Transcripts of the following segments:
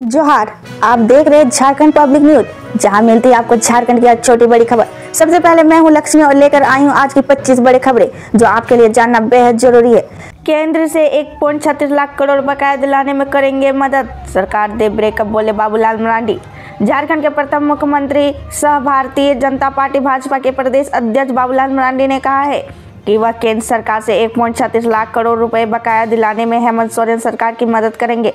जोहार, आप देख रहे हैं झारखंड पब्लिक न्यूज, जहां मिलती है आपको झारखंड की हर छोटी बड़ी खबर। सबसे पहले मैं हूं लक्ष्मी और लेकर आई हूं आज की 25 बड़ी खबरें जो आपके लिए जानना बेहद जरूरी है। केंद्र से 1.36 लाख करोड़ बकाया दिलाने में करेंगे मदद, सरकार दे ब्रेकअप, बोले बाबूलाल मरांडी। झारखंड के प्रथम मुख्यमंत्री सह भारतीय जनता पार्टी भाजपा के प्रदेश अध्यक्ष बाबूलाल मरांडी ने कहा है कि वह केंद्र सरकार से 1.36 लाख करोड़ रुपए बकाया दिलाने में हेमंत सोरेन सरकार की मदद करेंगे।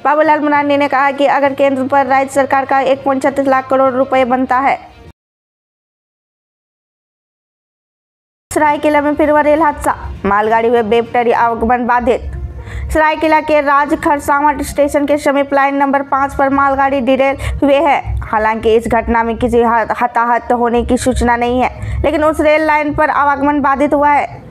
बाबूलाल मरांडी ने कहा कि अगर केंद्र पर राज्य सरकार का 1.36 लाख करोड़ रुपए बनता है। सरायकेला में फिर हुआ रेल हादसा, मालगाड़ी हुए बेपटरी, आवागमन बाधित। सरायकेला के राज खरसावां स्टेशन के समीप लाइन नंबर 5 पर मालगाड़ी डिरेल हुए है। हालांकि इस घटना में किसी हताहत होने की सूचना नहीं है, लेकिन उस रेल लाइन पर आवागमन बाधित हुआ है।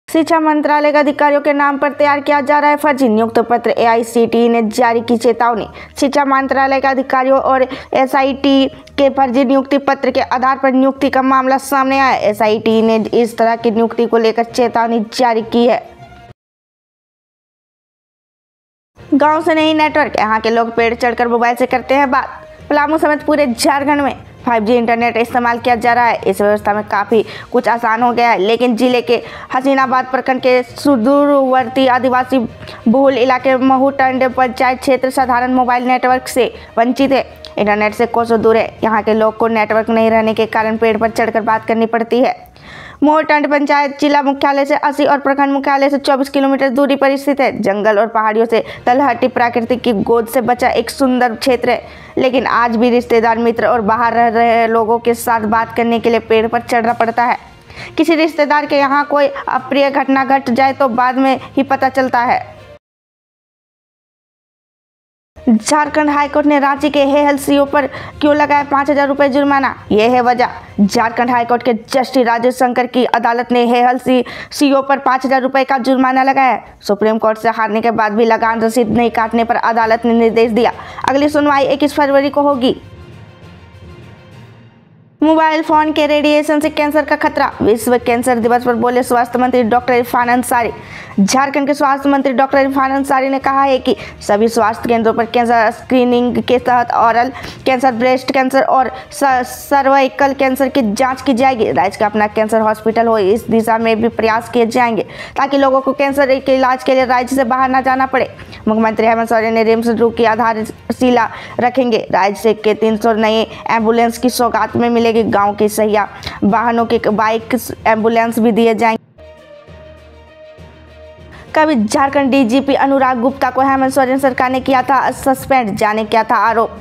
शिक्षा मंत्रालय के अधिकारियों के नाम पर तैयार किया जा रहा है फर्जी नियुक्ति पत्र, एआईसीटीई ने जारी की चेतावनी। शिक्षा मंत्रालय के अधिकारियों और एसआईटी के फर्जी नियुक्ति पत्र के आधार पर नियुक्ति का मामला सामने आया। एसआईटी ने इस तरह की नियुक्ति को लेकर चेतावनी जारी की है। गांव से नहीं नेटवर्क, यहाँ के लोग पेड़ चढ़कर मोबाइल से करते हैं बात। पलामू समेत पूरे झारखंड में 5G इंटरनेट इस्तेमाल किया जा रहा है। इस व्यवस्था में काफ़ी कुछ आसान हो गया है, लेकिन जिले के हसीनाबाद प्रखंड के सुदूरवर्ती आदिवासी बहुल इलाके महू टंडे पंचायत क्षेत्र साधारण मोबाइल नेटवर्क से वंचित है। इंटरनेट से कोसों दूर है। यहाँ के लोग को नेटवर्क नहीं रहने के कारण पेड़ पर चढ़कर बात करनी पड़ती है। मोहटंड पंचायत जिला मुख्यालय से 80 और प्रखंड मुख्यालय से 24 किलोमीटर दूरी पर स्थित है। जंगल और पहाड़ियों से तलहटी प्रकृति की गोद से बचा एक सुंदर क्षेत्र है, लेकिन आज भी रिश्तेदार, मित्र और बाहर रह रहे लोगों के साथ बात करने के लिए पेड़ पर चढ़ना पड़ता है। किसी रिश्तेदार के यहाँ कोई अप्रिय घटना घट जाए तो बाद में ही पता चलता है। झारखंड हाईकोर्ट ने रांची के हेहल सीओ पर क्यों लगाया 5,000 रुपए जुर्माना, यह है वजह। झारखंड हाईकोर्ट के जस्टिस राजेश शंकर की अदालत ने हेहल सीओ पर 5,000 रुपए का जुर्माना लगाया। सुप्रीम कोर्ट से हारने के बाद भी लगान रसीद नहीं काटने पर अदालत ने निर्देश दिया। अगली सुनवाई 21 फरवरी को होगी। मोबाइल फोन के रेडिएशन से कैंसर का खतरा, विश्व कैंसर दिवस पर बोले स्वास्थ्य मंत्री डॉक्टर इरफान अंसारी। झारखंड के स्वास्थ्य मंत्री डॉक्टर इरफान अंसारी ने कहा है कि सभी स्वास्थ्य केंद्रों पर कैंसर स्क्रीनिंग के तहत ऑरल कैंसर, ब्रेस्ट कैंसर और सर्वाइकल कैंसर की जांच की जाएगी। राज्य का अपना कैंसर हॉस्पिटल हो, इस दिशा में भी प्रयास किए जाएंगे ताकि लोगों को कैंसर के इलाज के लिए राज्य से बाहर न जाना पड़े। मुख्यमंत्री हेमंत सोरेन ने रिम्स रूप की आधारशिला रखेंगे। राज्य के 300 नए एम्बुलेंस की सौगात में मिलेगी। गांव के सहिया वाहनों के बाइक एम्बुलेंस भी दिए जाएंगे। कभी झारखंड डीजीपी अनुराग गुप्ता को हेमंत सोरेन सरकार ने किया था सस्पेंड, जाने क्या था आरोप।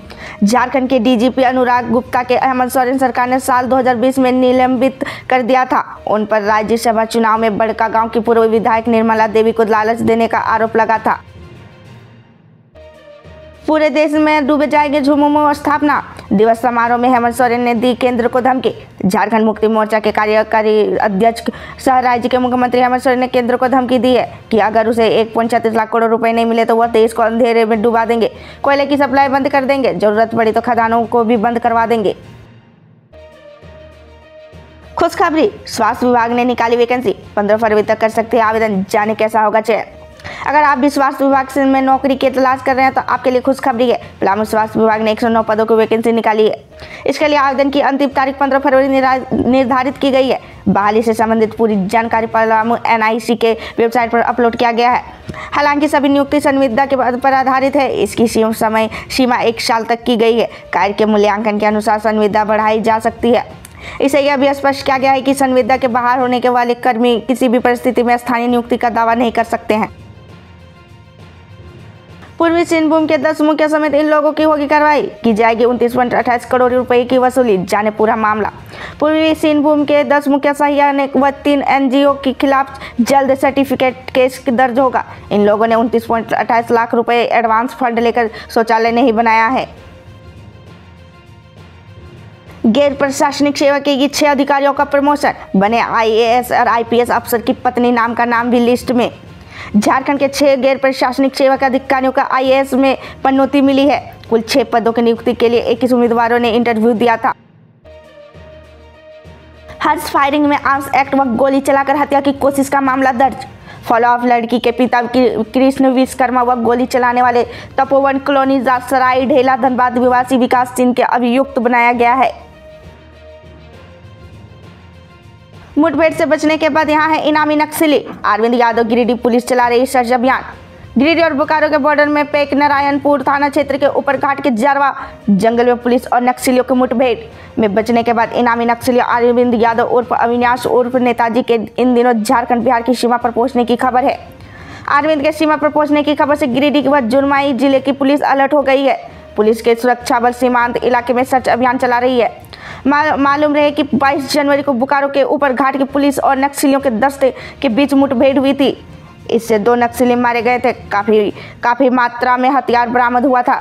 झारखंड के डीजीपी अनुराग गुप्ता के हेमंत सोरेन सरकार ने साल 2020 में निलंबित कर दिया था। उन पर राज्यसभा चुनाव में बड़का गांव की पूर्व विधायक निर्मला देवी को लालच देने का आरोप लगा था। पूरे देश में डूबे जाएंगे झुमुमु स्थापना दिवस समारोह में हेमंत सोरेन ने दी केंद्र को धमकी। झारखंड मुक्ति मोर्चा के कार्यकारी अध्यक्ष सह राज्य के मुख्यमंत्री हेमंत सोरेन ने केंद्र को धमकी दी है कि अगर उसे 1.36 लाख करोड़ रुपए नहीं मिले तो वह देश को अंधेरे में डुबा देंगे, कोयले की सप्लाई बंद कर देंगे, जरूरत पड़ी तो खदानों को भी बंद करवा देंगे। खुशखबरी, स्वास्थ्य विभाग ने निकाली वैकेंसी, 15 फरवरी तक कर सकते हैं आवेदन, जाने कैसा होगा चयन। अगर आप भी स्वास्थ्य विभाग में नौकरी की तलाश कर रहे हैं तो आपके लिए खुशखबरी है। पलामू स्वास्थ्य विभाग ने 109 पदों की वैकेंसी निकाली है। इसके लिए आवेदन की अंतिम तारीख 15 फरवरी निर्धारित की गई है। बहाली से संबंधित पूरी जानकारी पलामू NIC के वेबसाइट पर अपलोड किया गया है। हालांकि सभी नियुक्ति संविदा के पर आधारित है। इसकी समय सीमा 1 साल तक की गई है। कार्य के मूल्यांकन के अनुसार संविदा बढ़ाई जा सकती है। इसे यह भी स्पष्ट किया गया है कि संविदा के बाहर होने के वाले कर्मी किसी भी परिस्थिति में स्थानीय नियुक्ति का दावा नहीं कर सकते हैं। पूर्वी सिंहभूम के 10 मुखिया समेत इन लोगों की होगी कार्रवाई, की जाएगी 29.28 करोड़ रुपए की वसूली, जाने पूरा मामला। पूर्वी सिंहभूम के 10 मुखिया सहिया ने व 3 NGO के खिलाफ जल्द सर्टिफिकेट केस दर्ज होगा। इन लोगों ने 29.28 लाख रुपए एडवांस फंड लेकर शौचालय नहीं बनाया है। गैर प्रशासनिक सेवा के 6 अधिकारियों का प्रमोशन, बने IAS और IPS अफसर की पत्नी नाम का नाम भी लिस्ट में। झारखंड के 6 गैर प्रशासनिक सेवा के अधिकारियों का IAS में पदोन्नति मिली है। कुल 6 पदों की नियुक्ति के लिए 21 उम्मीदवारों ने इंटरव्यू दिया था। हर्ष फायरिंग में आर्म्स एक्ट व गोली चलाकर हत्या की कोशिश का मामला दर्ज। फॉलो ऑफ लड़की के पिता कृष्ण विश्वकर्मा व गोली चलाने वाले तपोवन कॉलोनी सराय ढेला धनबाद निवासी विकास सिंह के अभियुक्त बनाया गया है। मुठभेड़ से बचने के बाद यहाँ है इनामी नक्सली अरविंद यादव। गिरिडीह पुलिस चला रही सर्च अभियान। गिरिडीह और बोकारो के बॉर्डर में पेक नारायणपुर थाना क्षेत्र के ऊपर घाट के जारवा जंगल में पुलिस और नक्सलियों के मुठभेड़ में बचने के बाद इनामी नक्सली अरविंद यादव उर्फ अविनाश उर्फ नेताजी के इन दिनों झारखंड बिहार की सीमा पर पहुंचने की खबर है। अरविंद के सीमा पर पहुंचने की खबर से गिरिडीह के बाद जुर्माई जिले की पुलिस अलर्ट हो गई है। पुलिस के सुरक्षा बल सीमांत इलाके में सर्च अभियान चला रही है। मालूम रहे कि 22 जनवरी को बोकारो के ऊपर घाट की पुलिस और नक्सलियों के दस्ते के बीच मुठभेड़ हुई थी। इससे 2 नक्सली मारे गए थे। काफी मात्रा में हथियार बरामद हुआ था।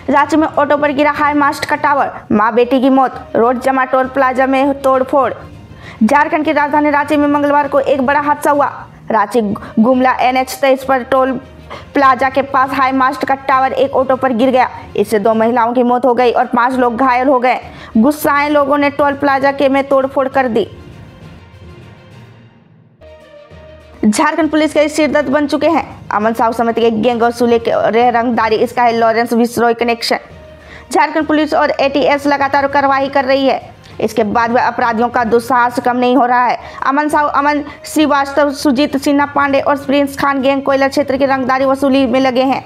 रांची में ऑटो पर गिरा हाई मास्ट का टावर, मां बेटी की मौत। रोड जमा टोल प्लाजा में तोड़फोड़। झारखंड की राजधानी रांची में मंगलवार को एक बड़ा हादसा हुआ। रांची गुमला NH23 पर टोल प्लाजा के पास हाई मास्ट का टावर एक ऑटो पर गिर गया। इससे 2 महिलाओं की मौत हो गई और 5 लोग घायल हो गए। गुस्साए लोगों ने टोल प्लाजा के में तोड़फोड़ कर दी। झारखंड पुलिस के सिरदर्द बन चुके हैं अमन साहू समिति के गैंग और सुले के रंगदारी। इसका है लॉरेंस विश्रोई कनेक्शन। झारखंड पुलिस और ATS लगातार कार्रवाई कर रही है। इसके बाद भी अपराधियों का दुस्साहस कम नहीं हो रहा है। अमन साहू, अमन श्रीवास्तव, सुजीत सिन्हा पांडे और प्रिंस खान गैंग कोयला क्षेत्र की रंगदारी वसूली में लगे हैं।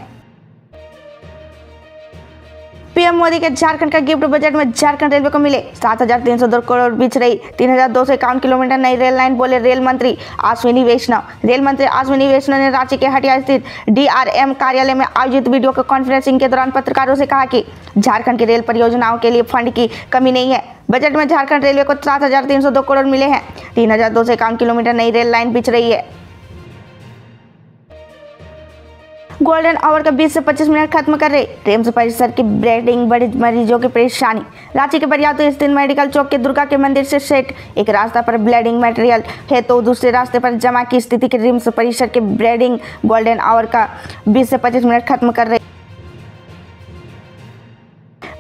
पीएम मोदी के झारखंड का गिफ्ट बजट में झारखंड रेलवे को मिले 7,302 करोड़, बिछ रही 3,251 किलोमीटर नई रेल लाइन, बोले रेल मंत्री अश्विनी वैष्णव। रेल मंत्री अश्विनी वैष्णव ने रांची के हटिया स्थित DRM कार्यालय में आयोजित वीडियो कॉन्फ्रेंसिंग के दौरान पत्रकारों से कहा कि झारखंड की रेल परियोजनाओं के लिए फंड की कमी नहीं है। बजट में झारखंड रेलवे को 7,302 करोड़ मिले हैं। 3,251 किलोमीटर नई रेल लाइन बिछ रही है। गोल्डन आवर का 20 से 25 मिनट खत्म कर रहे रिम्स परिसर की ब्लीडिंग, बड़े मरीजों की परेशानी। रांची के बरियातू स्थित मेडिकल चौक के दुर्गा के मंदिर से सेट एक रास्ता पर ब्लीडिंग मटेरियल है तो दूसरे रास्ते पर जमा की स्थिति के रिम्स परिसर के ब्लीडिंग गोल्डन आवर का 20 से 25 मिनट खत्म कर रहे।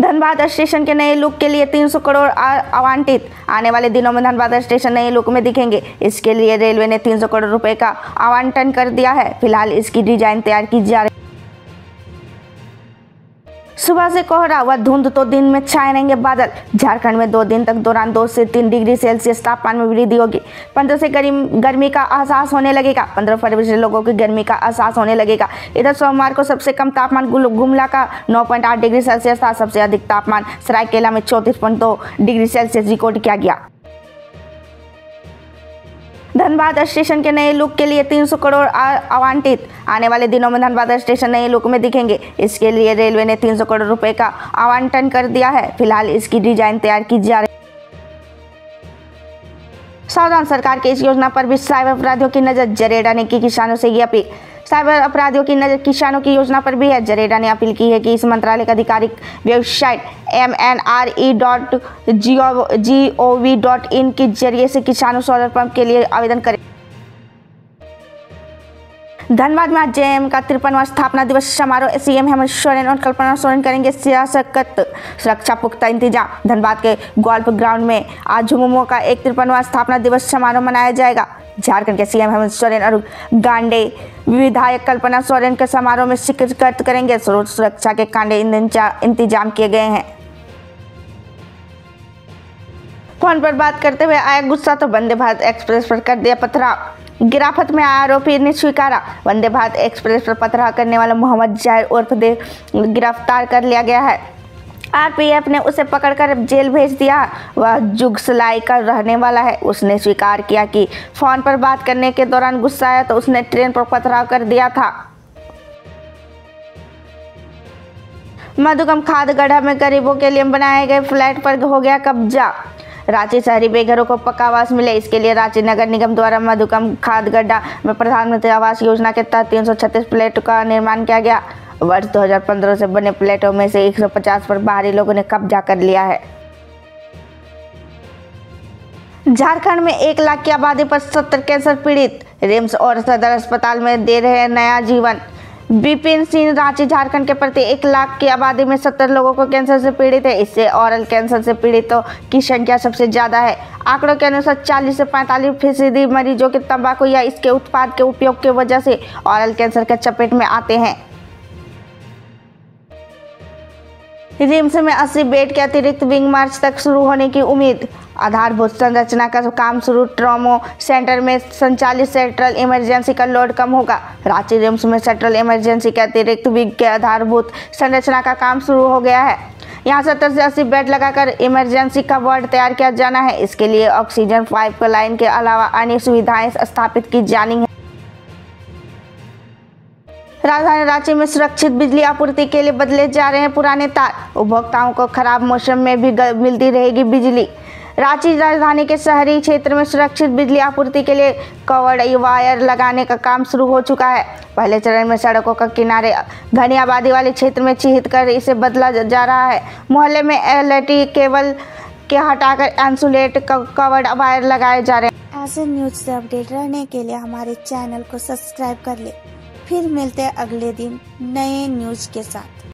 धनबाद स्टेशन के नए लुक के लिए 300 करोड़ आवंटित। आने वाले दिनों में धनबाद स्टेशन नए लुक में दिखेंगे। इसके लिए रेलवे ने 300 करोड़ रुपए का आवंटन कर दिया है। फिलहाल इसकी डिजाइन तैयार की जा रही। सुबह से कोहरा व धुंध तो दिन में छाए रहेंगे बादल। झारखंड में 2 दिन तक दौरान 2 से 3 डिग्री सेल्सियस तापमान में वृद्धि होगी। 15 से गर्मी का एहसास होने लगेगा। 15 फरवरी से लोगों की गर्मी का एहसास होने लगेगा। इधर सोमवार को सबसे कम तापमान गुमला का 9.8 डिग्री सेल्सियस था। सबसे अधिक तापमान सरायकेला में 34.2 डिग्री सेल्सियस रिकॉर्ड किया गया। धनबाद स्टेशन के नए लुक के लिए 300 करोड़ आवंटित। आने वाले दिनों में धनबाद स्टेशन नए लुक में दिखेंगे। इसके लिए रेलवे ने 300 करोड़ रुपए का आवंटन कर दिया है। फिलहाल इसकी डिजाइन तैयार की जा रही। सावधान, सरकार की इस योजना पर भी साइबर अपराधियों की नजर। जरेडा ने की किसानों से ये अपील। साइबर अपराधियों की नजर किसानों की योजना पर भी है। जरेडा ने अपील की है कि इस मंत्रालय का आधिकारिक वेबसाइट mnre.gov.in के जरिए से किसानों सोलर पंप के लिए आवेदन करें। धनबाद में आज JM का 53वां स्थापना दिवस समारोह। CM हेमंत सोरेन और कल्पना सोरेन करेंगे सियासत। सुरक्षा पुख्ता इंतजाम। धनबाद के गोल्फ ग्राउंड में आज झुमुमो का 53वां स्थापना दिवस समारोह मनाया जाएगा। झारखंड के CM हेमंत सोरेन और गांडे विधायक कल्पना सोरेन के समारोह में शिरकत करेंगे। सुरक्षा के कांडे इंतजाम किए गए हैं। फोन पर बात करते हुए आया गुस्सा तो वंदे भारत एक्सप्रेस पर कर दिया पथराव। गिरफ्त में आया आरोपी ने स्वीकारा। वंदे भारत एक्सप्रेस पर पथराव करने वाला मोहम्मद जाहिर उर्फ दे गिरफ्तार कर लिया गया है। RPF ने उसे पकड़कर जेल भेज दिया। वह जुगसलाई का रहने वाला है। उसने स्वीकार किया कि फोन पर बात करने के दौरान गुस्सा आया तो उसने ट्रेन पर पथराव कर दिया था। मधुकम खादगढ़ा में गरीबों के लिए बनाए गए फ्लैट पर हो गया कब्जा। रांची शहरी बेघरों को पक्का आवास मिले, इसके लिए रांची नगर निगम द्वारा मधुकम खादगढ़ा में प्रधानमंत्री आवास योजना के तहत 336 फ्लैट का निर्माण किया गया। वर्ष 2015 से बने फ्लैटों में से 150 पर बाहरी लोगों ने कब्जा कर लिया है। झारखंड में 1 लाख की आबादी पर 70 कैंसर पीड़ित। रिम्स और सदर अस्पताल में दे रहे हैं नया जीवन। विपिन सिंह रांची झारखंड के प्रति 1 लाख की आबादी में 70 लोगों को कैंसर से पीड़ित है। इससे ओरल कैंसर से पीड़ितों की संख्या सबसे ज्यादा है। आंकड़ों के अनुसार 40 से 45% मरीजों के तंबाकू या इसके उत्पाद के उपयोग की वजह से ओरल कैंसर के चपेट में आते हैं। रिम्स में 80 बेड के अतिरिक्त विंग मार्च तक शुरू होने की उम्मीद। आधारभूत संरचना का काम शुरू। ट्रॉमा सेंटर में संचालित सेंट्रल इमरजेंसी का लोड कम होगा। रांची रिम्स में सेंट्रल इमरजेंसी के अतिरिक्त विंग के आधारभूत संरचना का काम शुरू हो गया है। यहाँ 70 से 80 बेड लगाकर इमरजेंसी का वार्ड तैयार किया जाना है। इसके लिए ऑक्सीजन पाइपलाइन के अलावा अन्य सुविधाएं स्थापित की जानी है। राजधानी रांची में सुरक्षित बिजली आपूर्ति के लिए बदले जा रहे हैं पुराने तार। उपभोक्ताओं को खराब मौसम में भी मिलती रहेगी बिजली। रांची राजधानी के शहरी क्षेत्र में सुरक्षित बिजली आपूर्ति के लिए कवर्ड वायर लगाने का काम शुरू हो चुका है। पहले चरण में सड़कों का किनारे घनी आबादी वाले क्षेत्र में चिन्हित कर इसे बदला जा रहा है। मोहल्ले में एलईडी केबल के हटाकर इंसुलेट कवर्ड वायर लगाए जा रहे हैं। ऐसे न्यूज से अपडेट रहने के लिए हमारे चैनल को सब्सक्राइब कर ले। फिर मिलते हैं अगले दिन नए न्यूज के साथ।